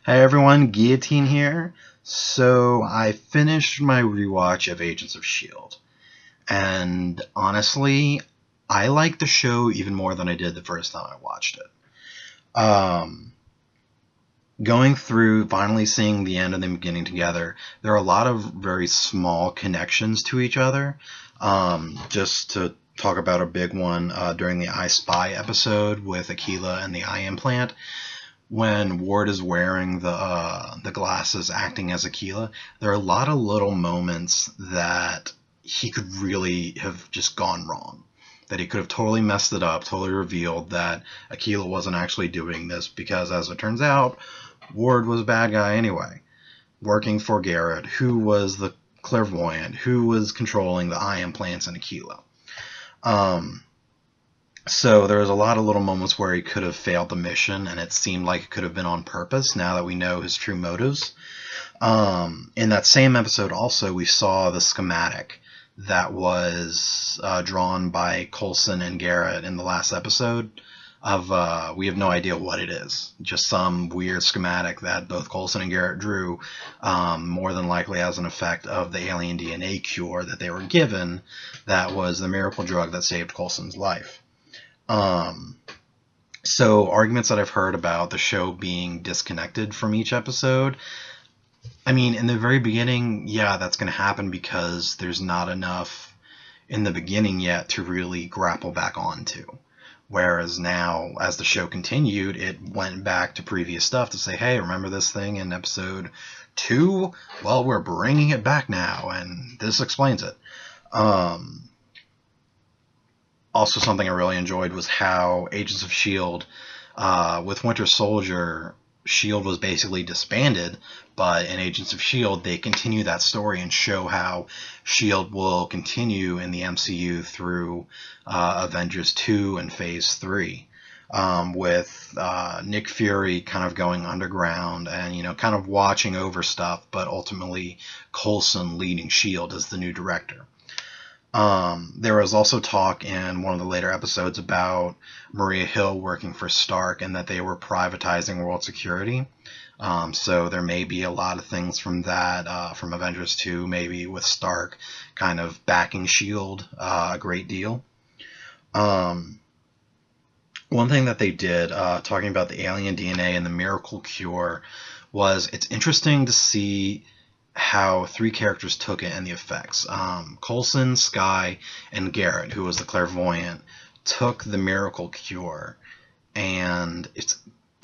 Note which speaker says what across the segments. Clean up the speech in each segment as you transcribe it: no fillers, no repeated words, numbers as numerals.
Speaker 1: Hey everyone, Guillotine here. So I finished my rewatch of Agents of S.H.I.E.L.D. And honestly, I like the show even more than I did the first time I watched it. Going through, finally seeing the end and the beginning together, there are a lot of very small connections to each other. Just to talk about a big one, during the I Spy episode with Aquila and the eye implant, when Ward is wearing the glasses acting as Aquila, there are a lot of little moments that he could really have just gone wrong. That he could have totally messed it up, totally revealed that Aquila wasn't actually doing this because, as it turns out, Ward was a bad guy anyway, working for Garrett, who was the clairvoyant, who was controlling the eye implants in Aquila. So there was a lot of little moments where he could have failed the mission, and it seemed like it could have been on purpose now that we know his true motives. In that same episode also, we saw the schematic that was drawn by Coulson and Garrett in the last episode of, we have no idea what it is. Just some weird schematic that both Coulson and Garrett drew, more than likely as an effect of the alien DNA cure that they were given that was the miracle drug that saved Coulson's life. So arguments that I've heard about the show being disconnected from each episode, I mean, in the very beginning, yeah, that's going to happen because there's not enough in the beginning yet to really grapple back onto. Whereas now, as the show continued, it went back to previous stuff to say, hey, remember this thing in episode 2? Well, we're bringing it back now, and this explains it. Also, something I really enjoyed was how Agents of S.H.I.E.L.D., with Winter Soldier, S.H.I.E.L.D. was basically disbanded, but in Agents of S.H.I.E.L.D., they continue that story and show how S.H.I.E.L.D. will continue in the MCU through Avengers 2 and Phase 3. With Nick Fury kind of going underground and, kind of watching over stuff, but ultimately Coulson leading S.H.I.E.L.D. as the new director. There was also talk in one of the later episodes about Maria Hill working for Stark and that they were privatizing world security. So there may be a lot of things from that, from Avengers 2, maybe with Stark kind of backing S.H.I.E.L.D. A great deal. One thing that they did, talking about the alien DNA and the miracle cure, was it's interesting to see how 3 characters took it and the effects. Coulson, Skye, and Garrett, who was the clairvoyant, took the miracle cure, and it's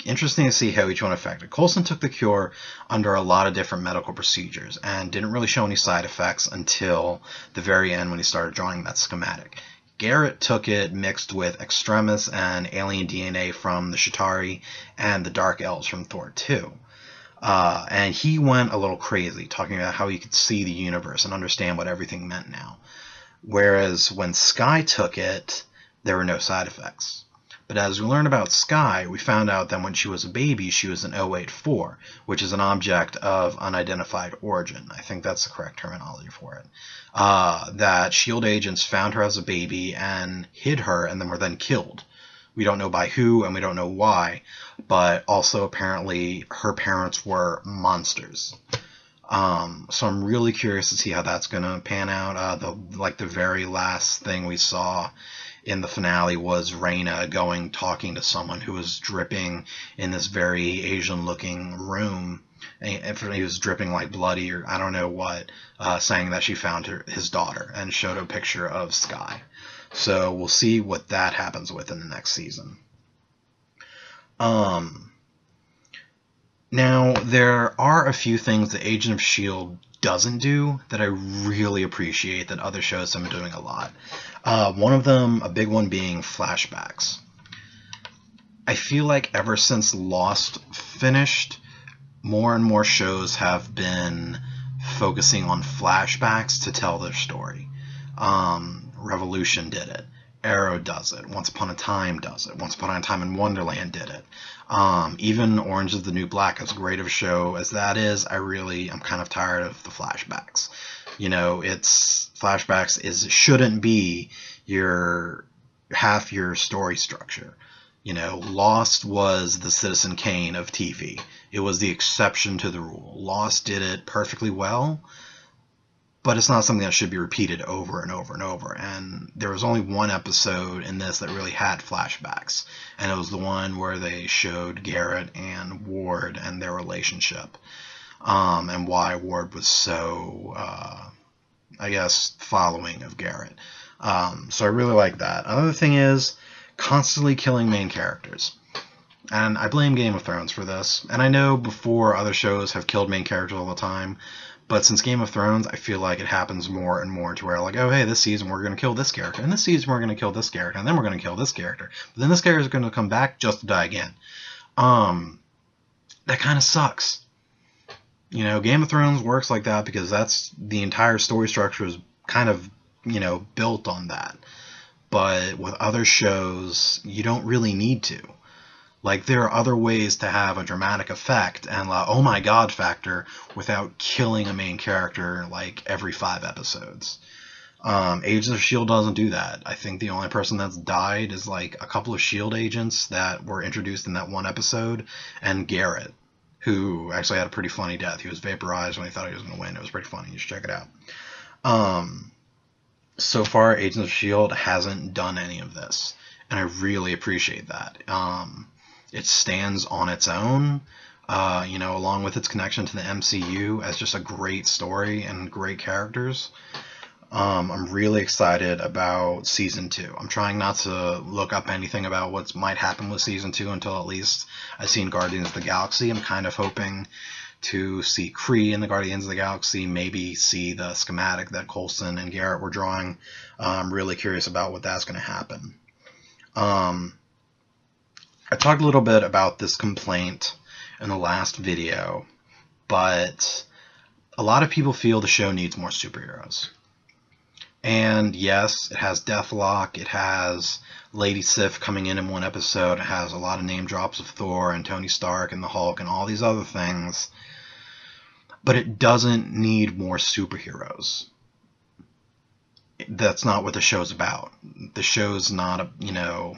Speaker 1: interesting to see how each one affected. Coulson took the cure under a lot of different medical procedures and didn't really show any side effects until the very end when he started drawing that schematic. Garrett took it mixed with Extremis and alien DNA from the Chitauri and the Dark Elves from Thor 2. And he went a little crazy, talking about how he could see the universe and understand what everything meant now. Whereas when Skye took it, there were no side effects. But as we learned about Skye, we found out that when she was a baby, she was an 084, which is an object of unidentified origin. I think that's the correct terminology for it. That S.H.I.E.L.D. agents found her as a baby and hid her and then were then killed. We don't know by who, and we don't know why, but also apparently her parents were monsters. So I'm really curious to see how that's going to pan out. The very last thing we saw in the finale was Reyna talking to someone who was dripping in this very Asian-looking room. And he was dripping like bloody or I don't know what, saying that she found his daughter and showed a picture of Skye. So we'll see what that happens with in the next season. Now, there are a few things that Agent of S.H.I.E.L.D. doesn't do that I really appreciate that other shows have been doing a lot. One of them, a big one, being flashbacks. I feel like ever since Lost finished, more and more shows have been focusing on flashbacks to tell their story. Revolution did it. Arrow does it. Once Upon a Time does it. Once Upon a Time in Wonderland did it. Even Orange is the New Black, as great of a show as that is, I'm kind of tired of the flashbacks. Flashbacks shouldn't be half your story structure. Lost was the Citizen Kane of TV. It was the exception to the rule. Lost did it perfectly well, but it's not something that should be repeated over and over and over. And there was only one episode in this that really had flashbacks, and it was the one where they showed Garrett and Ward and their relationship, and why Ward was so, I guess, following of Garrett. So I really like that. Another thing is constantly killing main characters. And I blame Game of Thrones for this. And I know before other shows have killed main characters all the time, but since Game of Thrones, I feel like it happens more and more to where, like, oh, hey, this season we're going to kill this character, and this season we're going to kill this character, and then we're going to kill this character. But then this character is going to come back just to die again. That kind of sucks. You know, Game of Thrones works like that because that's the entire story structure is kind of, you know, built on that. But with other shows, you don't really need to. Like, there are other ways to have a dramatic effect and oh my god factor without killing a main character like every 5 episodes. Agents of S.H.I.E.L.D. doesn't do that. I think the only person that's died is like a couple of S.H.I.E.L.D. agents that were introduced in that one episode, and Garrett, who actually had a pretty funny death. He was vaporized when he thought he was going to win. It was pretty funny. You should check it out. So far, Agents of S.H.I.E.L.D. hasn't done any of this, and I really appreciate that. It stands on its own, you know, along with its connection to the MCU as just a great story and great characters. I'm really excited about Season 2. I'm trying not to look up anything about what might happen with Season 2 until at least I've seen Guardians of the Galaxy. I'm kind of hoping to see Kree in the Guardians of the Galaxy, maybe see the schematic that Coulson and Garrett were drawing. I'm really curious about what that's going to happen. I talked a little bit about this complaint in the last video, but a lot of people feel the show needs more superheroes. And yes, it has Deathlock, it has Lady Sif coming in one episode, it has a lot of name drops of Thor and Tony Stark and the Hulk and all these other things, but it doesn't need more superheroes. That's not what the show's about. The show's not, you know,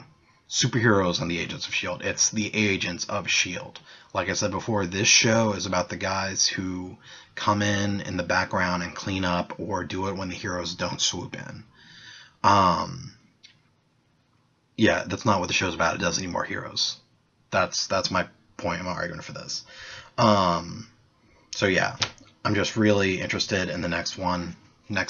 Speaker 1: superheroes on the Agents of S.H.I.E.L.D. It's the Agents of S.H.I.E.L.D. Like I said before, this show is about the guys who come in the background and clean up or do it when the heroes don't swoop in. Yeah, that's not what the show's about. It doesn't need more heroes. That's my point, my argument for this. So yeah, I'm just really interested in the next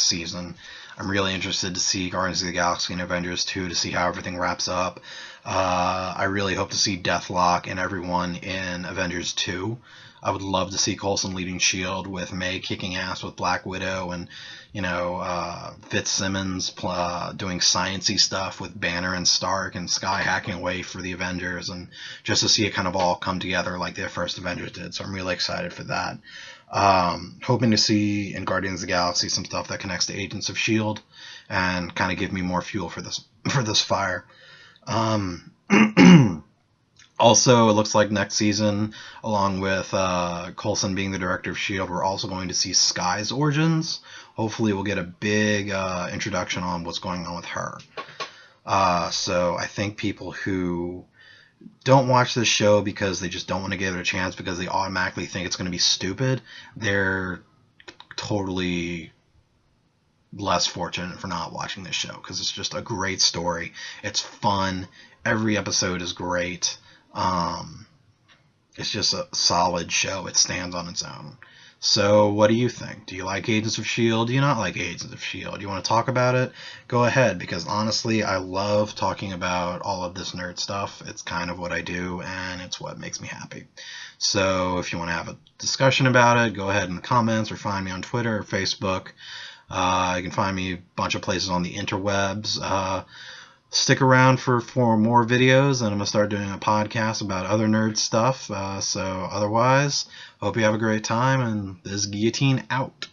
Speaker 1: season. I'm really interested to see Guardians of the Galaxy and Avengers 2 to see how everything wraps up. I really hope to see Deathlock and everyone in Avengers 2. I would love to see Coulson leading S.H.I.E.L.D. with May kicking ass with Black Widow and, you know, Fitzsimmons doing sciencey stuff with Banner and Stark and Skye hacking away for the Avengers, and just to see it kind of all come together like the first Avengers did. So I'm really excited for that. Hoping to see in Guardians of the Galaxy some stuff that connects to Agents of S.H.I.E.L.D. and kind of give me more fuel for this fire. Also, it looks like next season, along with Coulson being the director of S.H.I.E.L.D., we're also going to see Skye's origins. Hopefully we'll get a big introduction on what's going on with her. So I think people who don't watch this show because they just don't want to give it a chance because they automatically think it's going to be stupid, they're totally less fortunate for not watching this show, because it's just a great story. It's fun. Every episode is great. It's just a solid show. It stands on its own. So what do you think? Do you like Agents of S.H.I.E.L.D.? Do you not like Agents of S.H.I.E.L.D.? Do you want to talk about it? Go ahead, because honestly, I love talking about all of this nerd stuff. It's kind of what I do, and it's what makes me happy. So if you want to have a discussion about it, go ahead in the comments or find me on Twitter or Facebook. You can find me a bunch of places on the interwebs. Stick around for more videos, and I'm going to start doing a podcast about other nerd stuff. So otherwise, hope you have a great time, and this is Guillotine out.